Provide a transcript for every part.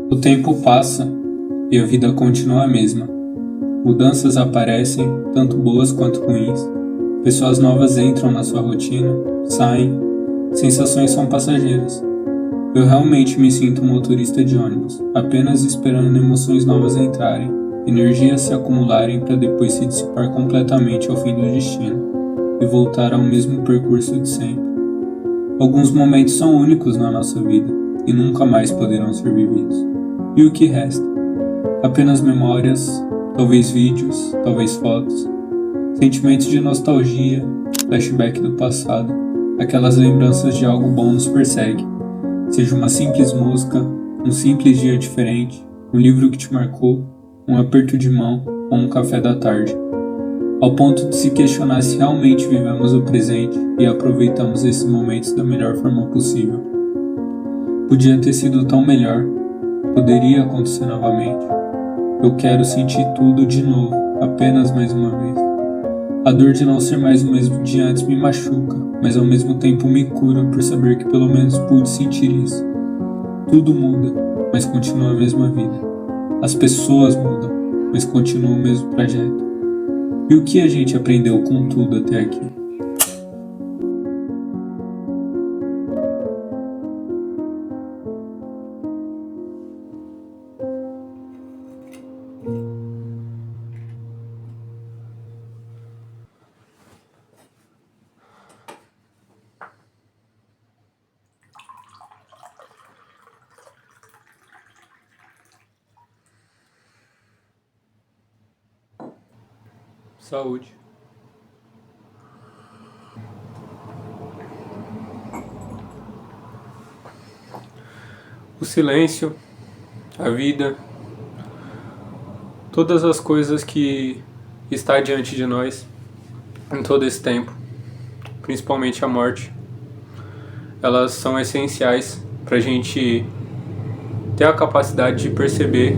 O tempo passa e a vida continua a mesma. Mudanças aparecem, tanto boas quanto ruins. Pessoas novas entram na sua rotina, saem. Sensações são passageiras. Eu realmente me sinto um motorista de ônibus, apenas esperando emoções novas entrarem, energias se acumularem para depois se dissipar completamente ao fim do destino e voltar ao mesmo percurso de sempre. Alguns momentos são únicos na nossa vida e nunca mais poderão ser vividos. E o que resta? Apenas memórias, talvez vídeos, talvez fotos, sentimentos de nostalgia, flashback do passado, aquelas lembranças de algo bom nos persegue. Seja uma simples música, um simples dia diferente, um livro que te marcou, um aperto de mão ou um café da tarde. Ao ponto de se questionar se realmente vivemos o presente e aproveitamos esses momentos da melhor forma possível. Podia ter sido tão melhor, poderia acontecer novamente. Eu quero sentir tudo de novo, apenas mais uma vez. A dor de não ser mais o mesmo de antes me machuca, mas ao mesmo tempo me cura por saber que pelo menos pude sentir isso. Tudo muda, mas continua a mesma vida. As pessoas mudam, mas continua o mesmo trajeto. E o que a gente aprendeu com tudo até aqui? Saúde. O silêncio, a vida, todas as coisas que está diante de nós em todo esse tempo, principalmente a morte, elas são essenciais para a gente ter a capacidade de perceber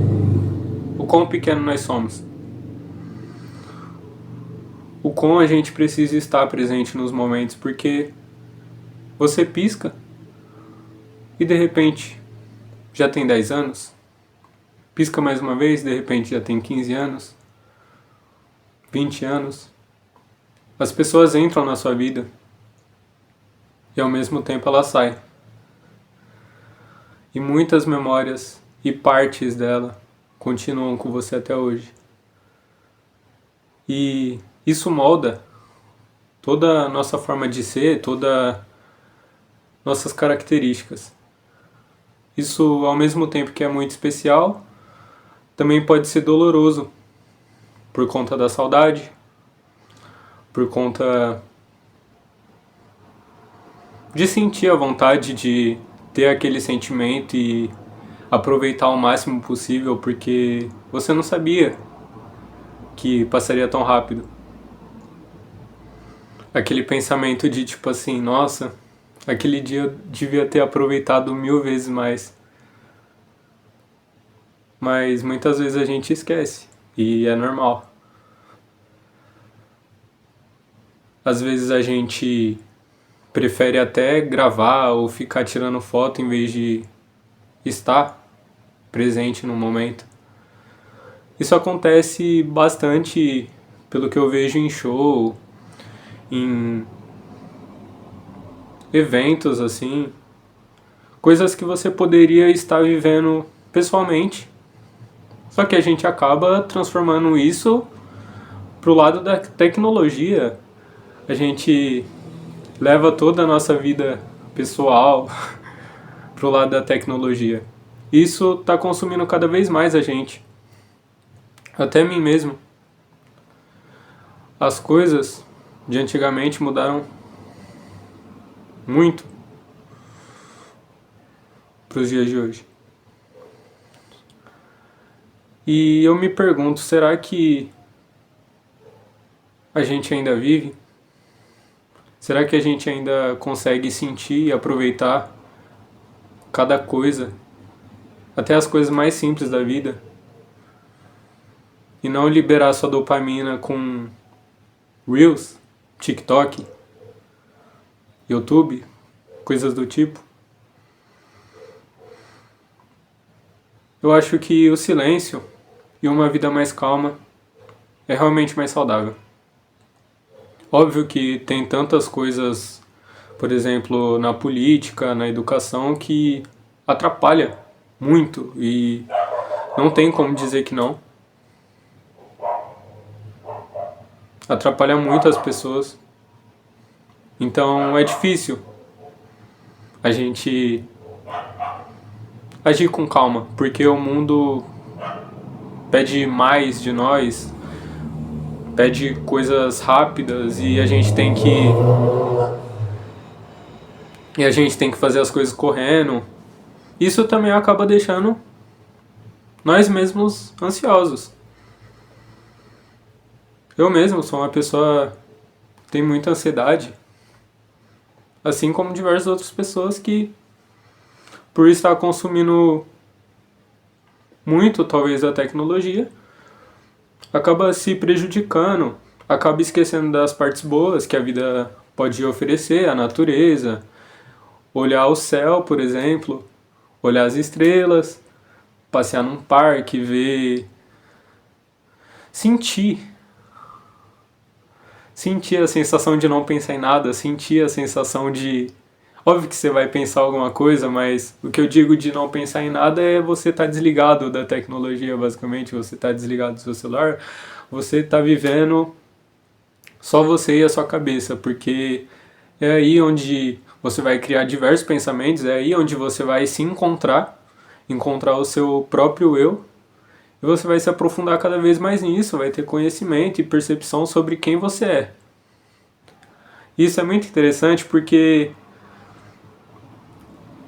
o quão pequeno nós somos. O quão a gente precisa estar presente nos momentos, porque você pisca e de repente já tem 10 anos, pisca mais uma vez, de repente já tem 15 anos, 20 anos. As pessoas entram na sua vida e ao mesmo tempo elas saem. E muitas memórias e partes dela continuam com você até hoje. E isso molda toda a nossa forma de ser, todas nossas características. Isso, ao mesmo tempo que é muito especial, também pode ser doloroso por conta da saudade, por conta de sentir a vontade de ter aquele sentimento e aproveitar o máximo possível, porque você não sabia que passaria tão rápido. Aquele pensamento de tipo assim, nossa, aquele dia eu devia ter aproveitado 1000 vezes mais. Mas muitas vezes a gente esquece, e é normal. Às vezes a gente prefere até gravar ou ficar tirando foto em vez de estar presente no momento. Isso acontece bastante pelo que eu vejo em show, em eventos assim, coisas que você poderia estar vivendo pessoalmente, só que a gente acaba transformando isso pro lado da tecnologia. A gente leva toda a nossa vida pessoal pro lado da tecnologia. Isso tá consumindo cada vez mais a gente, até mim mesmo. As coisas de antigamente mudaram muito pros dias de hoje. E eu me pergunto, será que a gente ainda vive? Será que a gente ainda consegue sentir e aproveitar cada coisa, até as coisas mais simples da vida, e não liberar sua dopamina com Reels, TikTok, YouTube, coisas do tipo? Eu acho que o silêncio e uma vida mais calma é realmente mais saudável. Óbvio que tem tantas coisas, por exemplo, na política, na educação, que atrapalha muito e não tem como dizer que não. Atrapalha muito as pessoas. Então é difícil a gente agir com calma, porque o mundo pede mais de nós, pede coisas rápidas e a gente tem que fazer as coisas correndo. Isso também acaba deixando nós mesmos ansiosos. Eu mesmo sou uma pessoa que tem muita ansiedade, assim como diversas outras pessoas que, por estar consumindo muito, talvez, a tecnologia, acaba se prejudicando, acaba esquecendo das partes boas que a vida pode oferecer, a natureza, olhar o céu, por exemplo, olhar as estrelas, passear num parque, ver, sentir a sensação de não pensar em nada, sentir a sensação de... Óbvio que você vai pensar alguma coisa, mas o que eu digo de não pensar em nada é você estar desligado da tecnologia, basicamente, você está desligado do seu celular, você está vivendo só você e a sua cabeça, porque é aí onde você vai criar diversos pensamentos, é aí onde você vai se encontrar o seu próprio eu, e você vai se aprofundar cada vez mais nisso, vai ter conhecimento e percepção sobre quem você é. Isso é muito interessante porque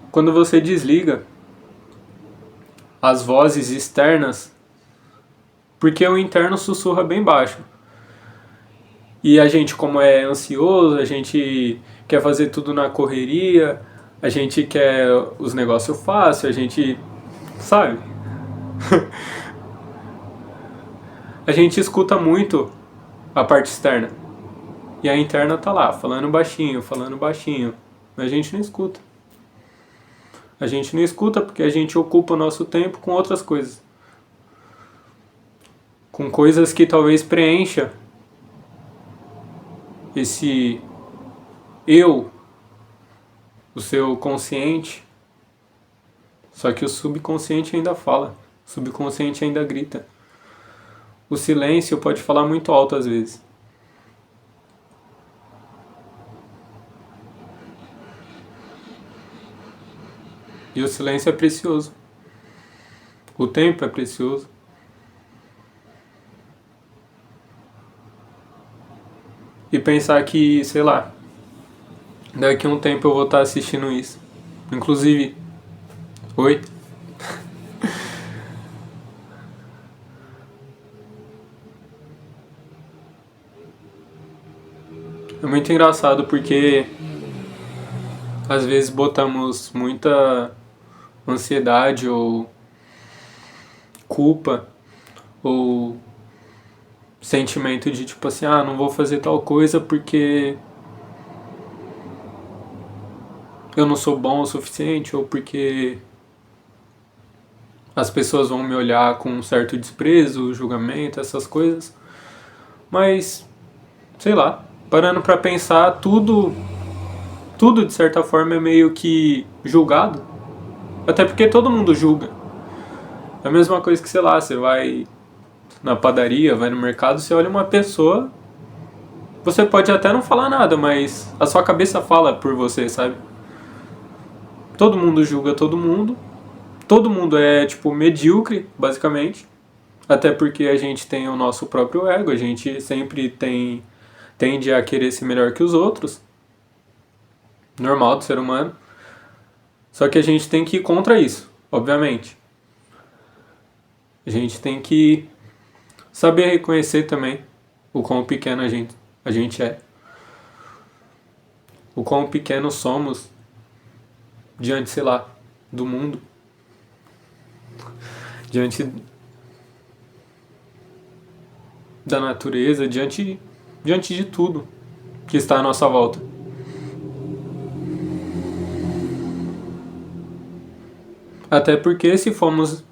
quando você desliga as vozes externas, porque o interno sussurra bem baixo. E a gente, como é ansioso, a gente quer fazer tudo na correria, a gente quer os negócios fáceis, a gente... sabe? A gente escuta muito a parte externa. E a interna tá lá, falando baixinho, mas a gente não escuta. A gente não escuta porque a gente ocupa o nosso tempo com outras coisas. Com coisas que talvez preencha esse eu, o seu consciente. Só que o subconsciente ainda fala, o subconsciente ainda grita. O silêncio pode falar muito alto às vezes. E o silêncio é precioso. O tempo é precioso. E pensar que, sei lá, daqui a um tempo eu vou estar assistindo isso. Inclusive, oi? É muito engraçado porque às vezes botamos muita ansiedade ou culpa ou sentimento de tipo assim, ah, não vou fazer tal coisa porque eu não sou bom o suficiente ou porque as pessoas vão me olhar com um certo desprezo, julgamento, essas coisas. Mas, sei lá, parando pra pensar, tudo de certa forma é meio que julgado. Até porque todo mundo julga. É a mesma coisa que, sei lá, você vai na padaria, vai no mercado, você olha uma pessoa, você pode até não falar nada, mas a sua cabeça fala por você, sabe? Todo mundo julga todo mundo é, tipo, medíocre, basicamente, até porque a gente tem o nosso próprio ego, a gente sempre tende a querer ser melhor que os outros, normal do ser humano, só que a gente tem que ir contra isso, obviamente. A gente tem que saber reconhecer também o quão pequeno a gente é. O quão pequeno somos diante, sei lá, do mundo. Diante da natureza, diante de tudo que está à nossa volta. Até porque se fomos.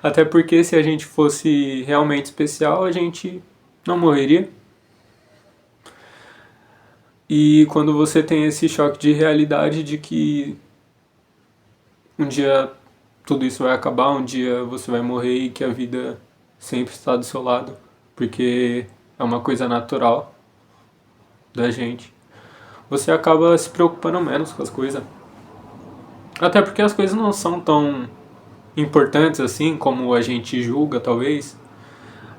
Até porque se a gente fosse realmente especial, a gente não morreria. E quando você tem esse choque de realidade de que um dia tudo isso vai acabar, um dia você vai morrer e que a vida sempre está do seu lado, porque é uma coisa natural da gente, você acaba se preocupando menos com as coisas. Até porque as coisas não são tão importantes assim como a gente julga, talvez.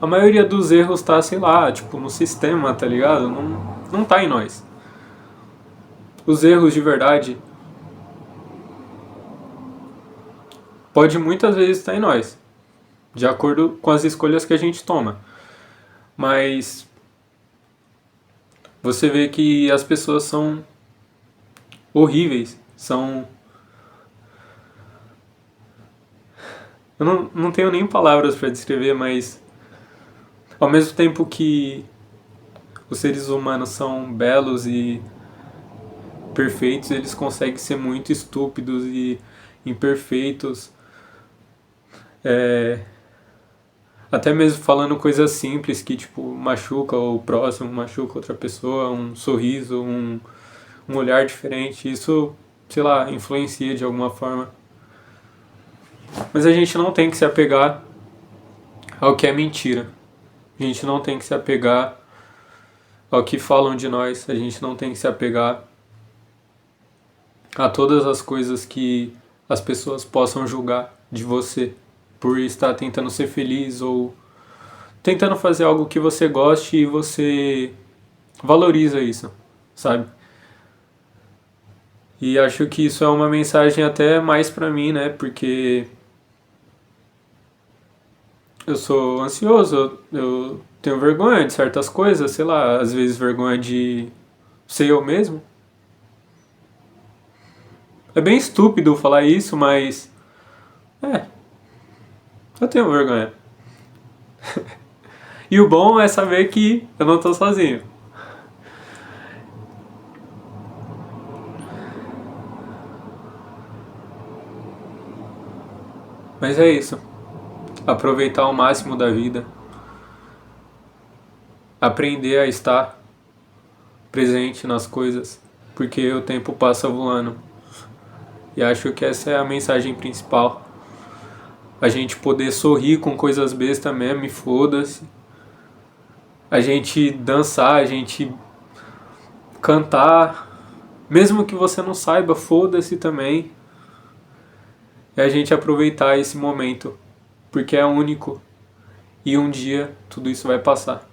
A maioria dos erros tá, sei lá, tipo, no sistema, tá ligado? Não tá em nós. Os erros de verdade pode muitas vezes estar em nós, de acordo com as escolhas que a gente toma. Mas você vê que as pessoas são horríveis, são... Eu não tenho nem palavras para descrever, mas ao mesmo tempo que os seres humanos são belos e perfeitos, eles conseguem ser muito estúpidos e imperfeitos. É, até mesmo falando coisas simples que tipo machuca o próximo, machuca outra pessoa, um sorriso, um olhar diferente, isso, sei lá, influencia de alguma forma. Mas a gente não tem que se apegar ao que é mentira. A gente não tem que se apegar ao que falam de nós. A gente não tem que se apegar a todas as coisas que as pessoas possam julgar de você por estar tentando ser feliz ou tentando fazer algo que você goste e você valoriza isso, sabe? E acho que isso é uma mensagem até mais pra mim, né? Porque eu sou ansioso, eu tenho vergonha de certas coisas, sei lá, às vezes vergonha de ser eu mesmo. É bem estúpido falar isso, mas é, eu tenho vergonha. E o bom é saber que eu não tô sozinho. Mas é isso. Aproveitar o máximo da vida, aprender a estar presente nas coisas, porque o tempo passa voando. E acho que essa é a mensagem principal. A gente poder sorrir com coisas bestas mesmo e foda-se. A gente dançar, a gente cantar, mesmo que você não saiba, foda-se também. É a gente aproveitar esse momento, porque é único e um dia tudo isso vai passar.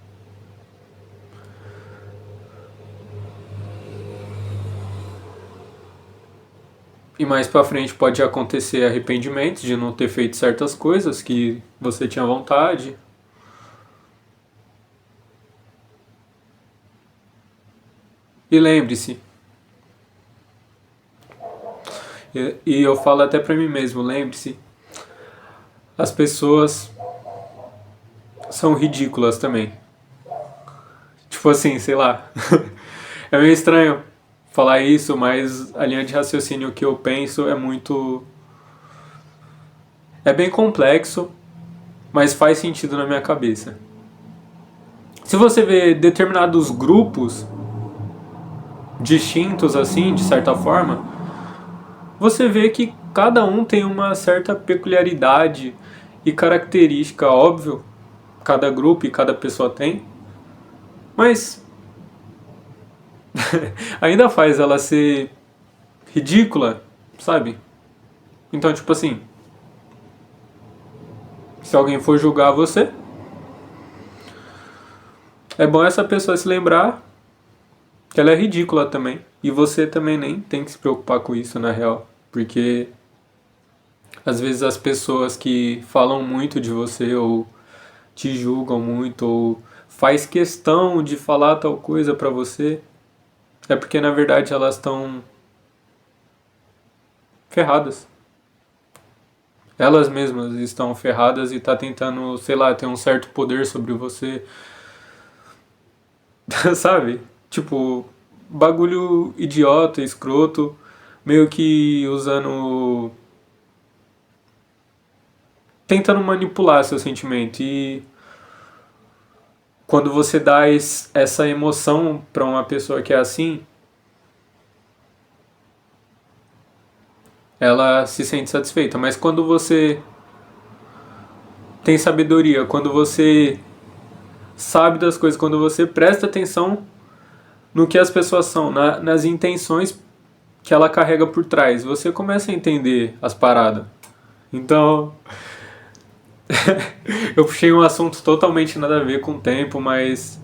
E mais pra frente pode acontecer arrependimento de não ter feito certas coisas que você tinha vontade. E lembre-se, e eu falo até pra mim mesmo, lembre-se, as pessoas são ridículas também. Tipo assim, sei lá. É meio estranho falar isso, mas a linha de raciocínio que eu penso é muito. É bem complexo, mas faz sentido na minha cabeça. Se você vê determinados grupos distintos assim, de certa forma, você vê que cada um tem uma certa peculiaridade e característica, óbvio, cada grupo e cada pessoa tem, mas ainda faz ela ser ridícula, sabe? Então, tipo assim, se alguém for julgar você, é bom essa pessoa se lembrar que ela é ridícula também. E você também nem tem que se preocupar com isso, na real. Porque às vezes as pessoas que falam muito de você ou te julgam muito ou faz questão de falar tal coisa pra você, é porque na verdade elas estão ferradas. Elas mesmas estão ferradas e tá tentando, sei lá, ter um certo poder sobre você, sabe? Tipo, bagulho idiota, escroto, meio que usando. tentando manipular seu sentimento. E quando você dá essa emoção para uma pessoa que é assim, ela se sente satisfeita. Mas quando você tem sabedoria, quando você sabe das coisas, quando você presta atenção no que as pessoas são, nas intenções que ela carrega por trás, você começa a entender as paradas. Então, eu puxei um assunto totalmente nada a ver com o tempo, mas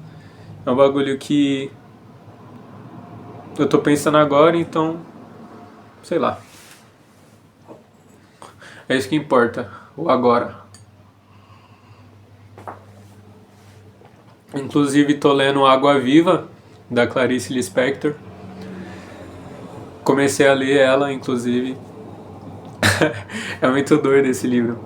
é um bagulho que eu tô pensando agora, então, sei lá. É isso que importa, o agora. Inclusive, tô lendo Água Viva, da Clarice Lispector. Comecei a ler ela, inclusive. É muito doido esse livro.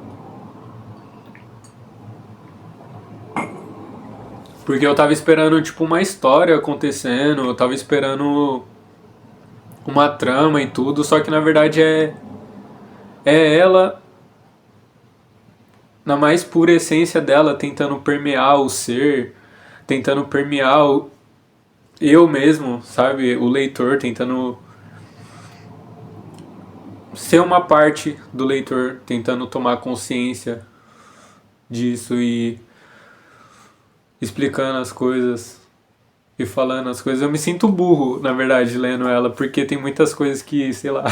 Porque eu tava esperando, tipo, uma história acontecendo, eu tava esperando uma trama e tudo, só que na verdade é ela, na mais pura essência dela, tentando permear o ser, tentando permear eu mesmo, sabe? O leitor, tentando ser uma parte do leitor, tentando tomar consciência disso e explicando as coisas e falando as coisas. Eu me sinto burro, na verdade, lendo ela, porque tem muitas coisas que, sei lá,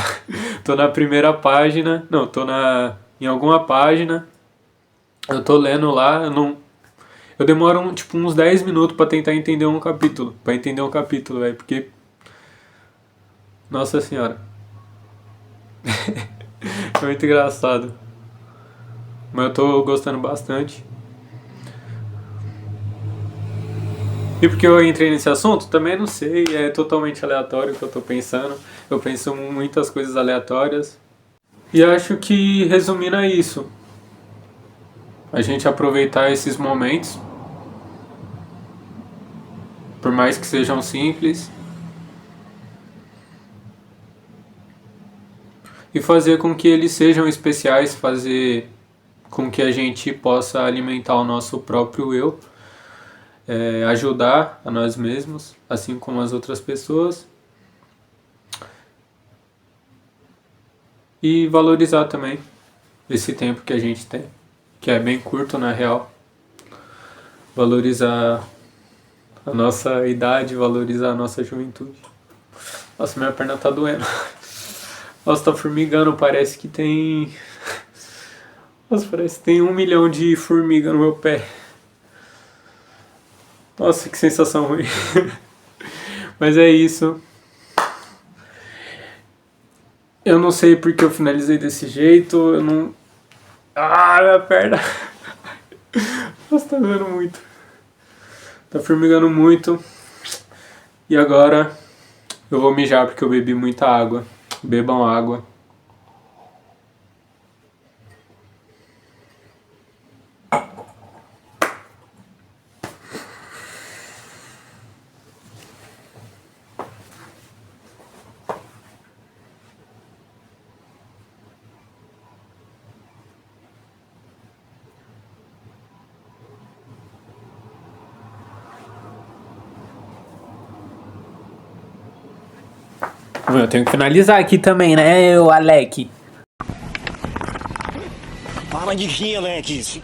tô na primeira página, não, tô em alguma página, eu tô lendo lá, eu demoro tipo uns 10 minutos pra tentar entender um capítulo, velho, porque nossa senhora. É muito engraçado. Mas eu tô gostando bastante. E porque eu entrei nesse assunto? Também não sei, é totalmente aleatório o que eu tô pensando. Eu penso muitas coisas aleatórias. E acho que, resumindo, é isso. A gente aproveitar esses momentos, por mais que sejam simples, e fazer com que eles sejam especiais, fazer com que a gente possa alimentar o nosso próprio eu, ajudar a nós mesmos, assim como as outras pessoas, e valorizar também esse tempo que a gente tem, que é bem curto na real. Valorizar a nossa idade, valorizar a nossa juventude. Nossa, minha perna tá doendo. Nossa, tá formigando, parece que tem... Nossa, parece que tem 1 milhão de formiga no meu pé. Nossa, que sensação ruim. Mas é isso. Eu não sei porque eu finalizei desse jeito. Eu não... Ah, minha perna. Nossa, tá doendo muito. Tá formigando muito. E agora eu vou mijar porque eu bebi muita água. Bebam água. Eu tenho que finalizar aqui também, né, o Alec? Para de rir, Alex.